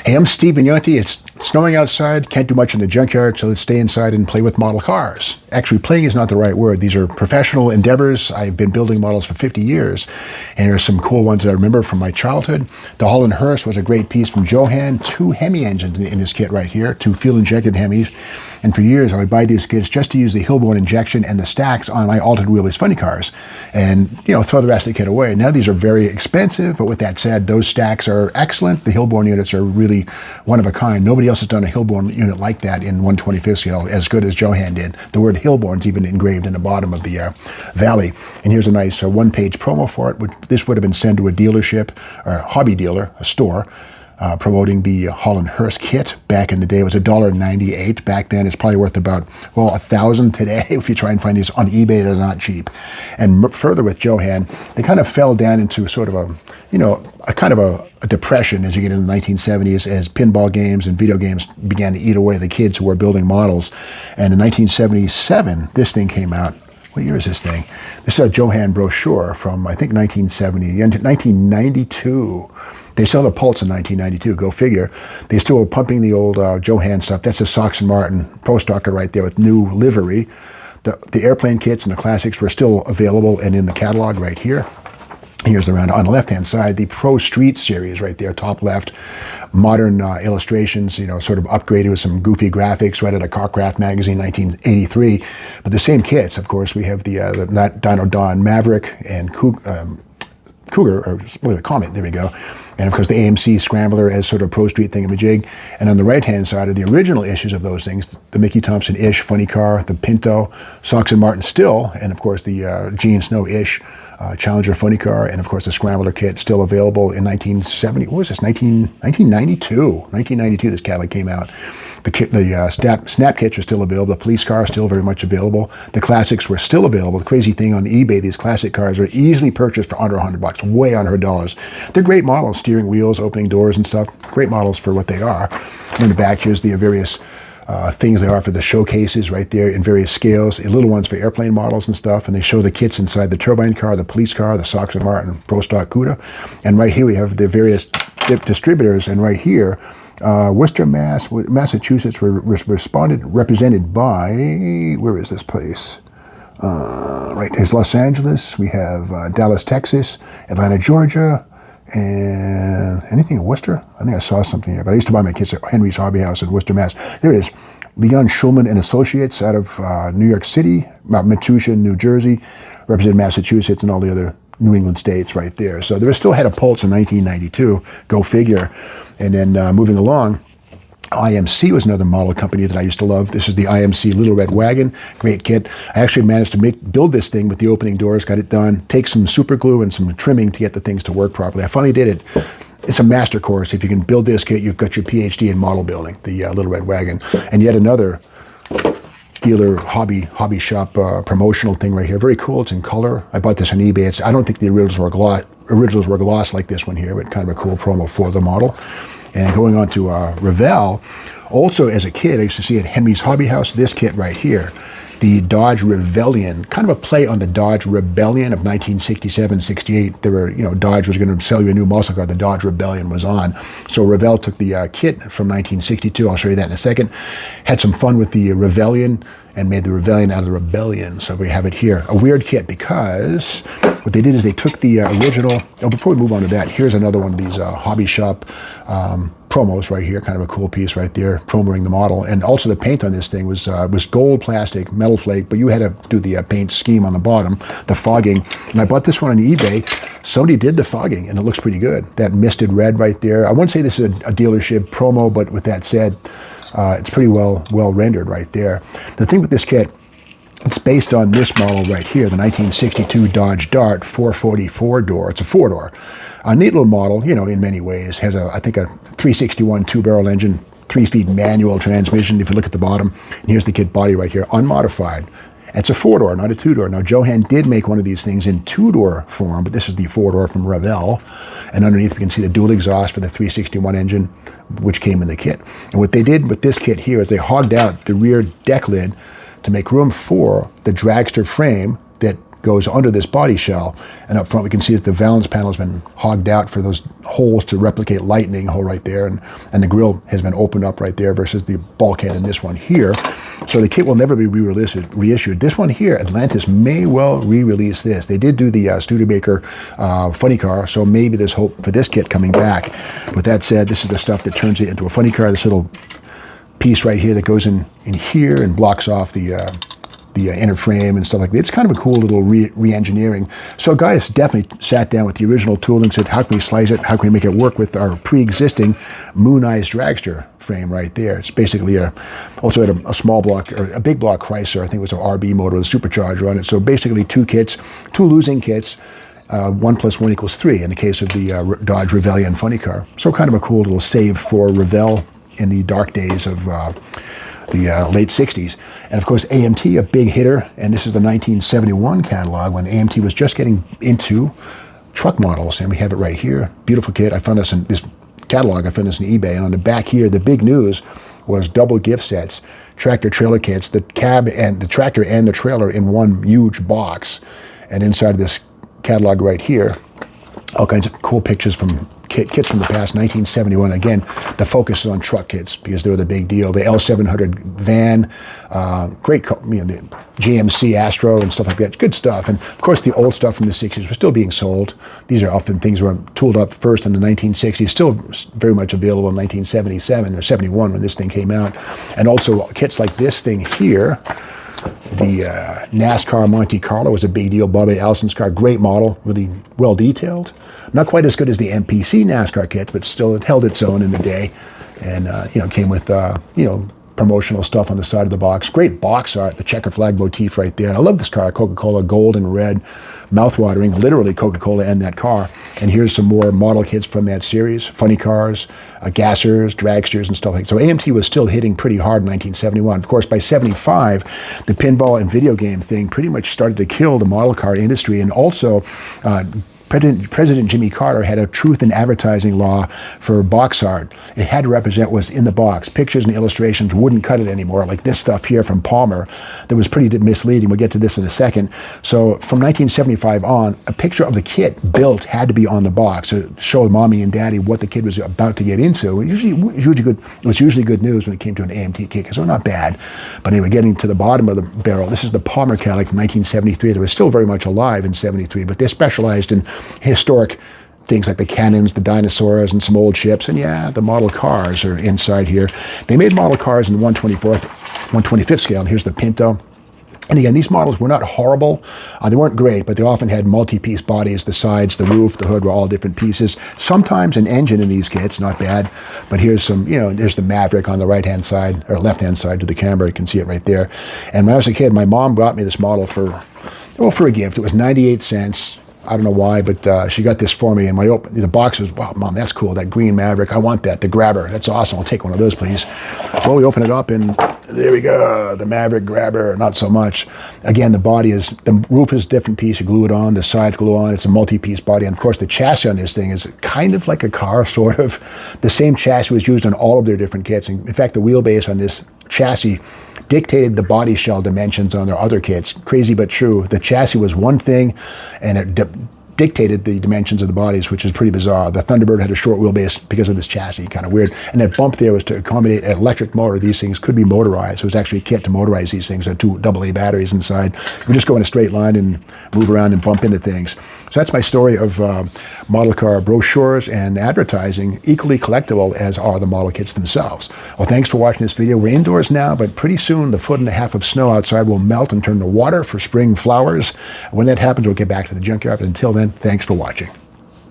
Hey, I'm Steve Mignonti. It's snowing outside, can't do much in the junkyard, so let's stay inside and play with model cars. Actually, playing is not the right word. These are professional endeavors. I've been building models for 50 years, and there are some cool ones that I remember from my childhood. The Holland Hearst was a great piece from JoHan. 2 Hemi engines in this kit right here, 2 fuel-injected Hemis. And for years, I would buy these kits just to use the Hilborn injection and the stacks on my altered wheelbase funny cars and, throw the rest of the kit away. Now, these are very expensive, but with that said, those stacks are excellent. The Hilborn units are really one of a kind. Nobody else has done a Hilborn unit like that in 1/25th scale as good as JoHan did. The word Hilborn's even engraved in the bottom of the valley. And here's a nice one-page promo for it. This would have been sent to a dealership or a hobby dealer, a store, promoting the Holland Hearst kit. Back in the day, it was $1.98. Back then, it's probably worth about, $1,000 today. If you try and find these on eBay, they're not cheap. And further with JoHan, they kind of fell down into sort of a depression as you get into the 1970s as pinball games and video games began to eat away the kids who were building models. And in 1977, this thing came out. What year is this thing? This is a JoHan brochure from, I think, 1992. They still had a Pulse in 1992, go figure. They still were pumping the old JoHan stuff. That's a Sox and Martin Pro Stocker right there with new livery. The airplane kits and the classics were still available and in the catalog right here. Here's around on the left-hand side, the Pro Street series right there, top left. Modern illustrations, sort of upgraded with some goofy graphics, right out of Carcraft magazine, 1983. But the same kits, of course, we have the Dino Don Maverick and Cougar, or Comet, there we go. And of course the AMC Scrambler as sort of Pro Street thingamajig. And on the right-hand side are the original issues of those things, the Mickey Thompson-ish funny car, the Pinto, Sox and Martin still, and of course the Gene Snow-ish Challenger funny car, and of course the Scrambler kit still available in 1970. What was this? 1992. 1992 this Cadillac came out. The Snap kits are still available. The police car is still very much available. The classics were still available. The crazy thing on eBay, these classic cars are easily purchased for under $100, way under $100. They're great models, steering wheels, opening doors and stuff. Great models for what they are. In the back, here's the various things they are for the showcases right there in various scales, little ones for airplane models and stuff, and they show the kits inside the turbine car, the police car, the Sox and Martin Pro Stock CUDA. And right here we have the various distributors, and right here, Worcester, Massachusetts represented by, where is this place? Right, there's Los Angeles, we have Dallas, Texas, Atlanta, Georgia, and anything in Worcester? I think I saw something here, but I used to buy my kits at Henry's Hobby House in Worcester, Mass. There it is. Leon Schulman and Associates out of New York City, Mount Metusha, New Jersey, represented Massachusetts and all the other New England states right there. So they still had a Pulse in 1992, go figure. And then moving along, IMC was another model company that I used to love. This is the IMC Little Red Wagon, great kit. I actually managed to build this thing with the opening doors, got it done, take some super glue and some trimming to get the things to work properly. I finally did it. It's a master course. If you can build this kit, you've got your PhD in model building, the Little Red Wagon. And yet another dealer hobby shop promotional thing right here. Very cool. It's in color. I bought this on eBay. I don't think the originals were gloss like this one here, but kind of a cool promo for the model. And going on to Revell, also as a kid, I used to see at Henry's Hobby House this kit right here, the Dodge Rebellion, kind of a play on the Dodge Rebellion of 1967-68. There were, Dodge was going to sell you a new muscle car. The Dodge Rebellion was on. So Revell took the kit from 1962. I'll show you that in a second. Had some fun with the Rebellion and made the Rebellion out of the Rebellion. So we have it here. A weird kit because what they did is they took the original. Oh, before we move on to that, here's another one of these hobby shop promos right here. Kind of a cool piece right there, promoting the model. And also the paint on this thing was gold plastic, metal flake, but you had to do the paint scheme on the bottom, the fogging. And I bought this one on eBay. Somebody did the fogging, and it looks pretty good. That misted red right there. I wouldn't say this is a dealership promo, but with that said, it's pretty well rendered right there. The thing with this kit, it's based on this model right here, the 1962 Dodge Dart 444 door. It's a 4-door. A neat little model, in many ways. Has I think a 361 2-barrel engine, 3-speed manual transmission, if you look at the bottom. And here's the kit body right here, unmodified. It's a 4-door, not a 2-door. Now, JoHan did make one of these things in 2-door form, but this is the 4-door from Revell. And underneath, we can see the dual exhaust for the 361 engine, which came in the kit. And what they did with this kit here is they hogged out the rear deck lid to make room for the dragster frame that goes under this body shell, and up front we can see that the valance panel has been hogged out for those holes to replicate lightning, hole right there, and the grill has been opened up right there versus the bulkhead in this one here. So the kit will never be reissued. This one here, Atlantis may well re-release this. They did do the Studebaker funny car, so maybe there's hope for this kit coming back. With that said, this is the stuff that turns it into a funny car, this little piece right here that goes in here and blocks off the inner frame and stuff like that. It's kind of a cool little re-engineering. So guys definitely sat down with the original tool and said, how can we slice it? How can we make it work with our pre-existing Moon Eyes dragster frame right there? It's basically also had a small block, or a big block Chrysler, I think it was an RB motor with a supercharger on it. So basically two losing kits, 1 + 1 = 3 in the case of the Dodge Revell funny car. So kind of a cool little save for Revell in the dark days of the late 60s. And of course, AMT, a big hitter, and this is the 1971 catalog when AMT was just getting into truck models, and we have it right here. Beautiful kit. I found this in this catalog, I found this on eBay, and on the back here, the big news was double gift sets, tractor trailer kits, the cab and the tractor and the trailer in one huge box. And inside of this catalog right here, all kinds of cool pictures from kits from the past, 1971. Again, the focus is on truck kits because they were the big deal. The L700 van, great, the GMC Astro and stuff like that. Good stuff. And of course, the old stuff from the 60s was still being sold. These are often things that were tooled up first in the 1960s, still very much available in 1977 or 71 when this thing came out. And also kits like this thing here. The NASCAR Monte Carlo was a big deal. Bobby Allison's car, great model, really well detailed. Not quite as good as the MPC NASCAR kit, but still it held its own in the day, and came with promotional stuff on the side of the box. Great box art, the checker flag motif right there. And I love this car, Coca-Cola gold and red, mouth-watering, literally Coca-Cola and that car. And here's some more model kits from that series, funny cars, gassers, dragsters, and stuff like that. So AMT was still hitting pretty hard in 1971. Of course, by 75, the pinball and video game thing pretty much started to kill the model car industry, and also President Jimmy Carter had a truth in advertising law for box art. It had to represent what's in the box. Pictures and illustrations wouldn't cut it anymore, like this stuff here from Palmer that was pretty misleading. We'll get to this in a second. So from 1975 on, a picture of the kit built had to be on the box to show mommy and daddy what the kid was about to get into. It was usually good news when it came to an AMT kit, because they're not bad. But anyway, getting to the bottom of the barrel, this is the Palmer Cadillac from 1973 that was still very much alive in 73, but they specialized in historic things like the cannons, the dinosaurs, and some old ships. And yeah, the model cars are inside here. They made model cars in the 125th scale. And here's the Pinto. And again, these models were not horrible. They weren't great, but they often had multi-piece bodies. The sides, the roof, the hood were all different pieces. Sometimes an engine in these kits, not bad. But here's some, there's the Maverick on the right-hand side, or left-hand side to the camera. You can see it right there. And when I was a kid, my mom brought me this model for a gift. It was 98 cents. I don't know why, but she got this for me, and the box was, wow, Mom, that's cool, that green Maverick, I want that, the grabber, that's awesome, I'll take one of those, please. Well, we open it up, and there we go, the Maverick grabber, not so much. Again, the roof is a different piece, you glue it on, the sides glue on, it's a multi-piece body, and of course the chassis on this thing is kind of like a car, sort of. The same chassis was used on all of their different kits, and in fact, the wheelbase on this chassis dictated the body shell dimensions on their other kits. Crazy but true. The chassis was one thing, and it dictated the dimensions of the bodies, which is pretty bizarre. The Thunderbird had a short wheelbase because of this chassis, kind of weird. And that bump there was to accommodate an electric motor. These things could be motorized. So it was actually a kit to motorize these things. Had two AA batteries inside. We just go in a straight line and move around and bump into things. So that's my story of model car brochures and advertising, equally collectible as are the model kits themselves. Well, thanks for watching this video. We're indoors now, but pretty soon the 1.5 foot of snow outside will melt and turn to water for spring flowers. When that happens, we'll get back to the junkyard. But until then, thanks for watching.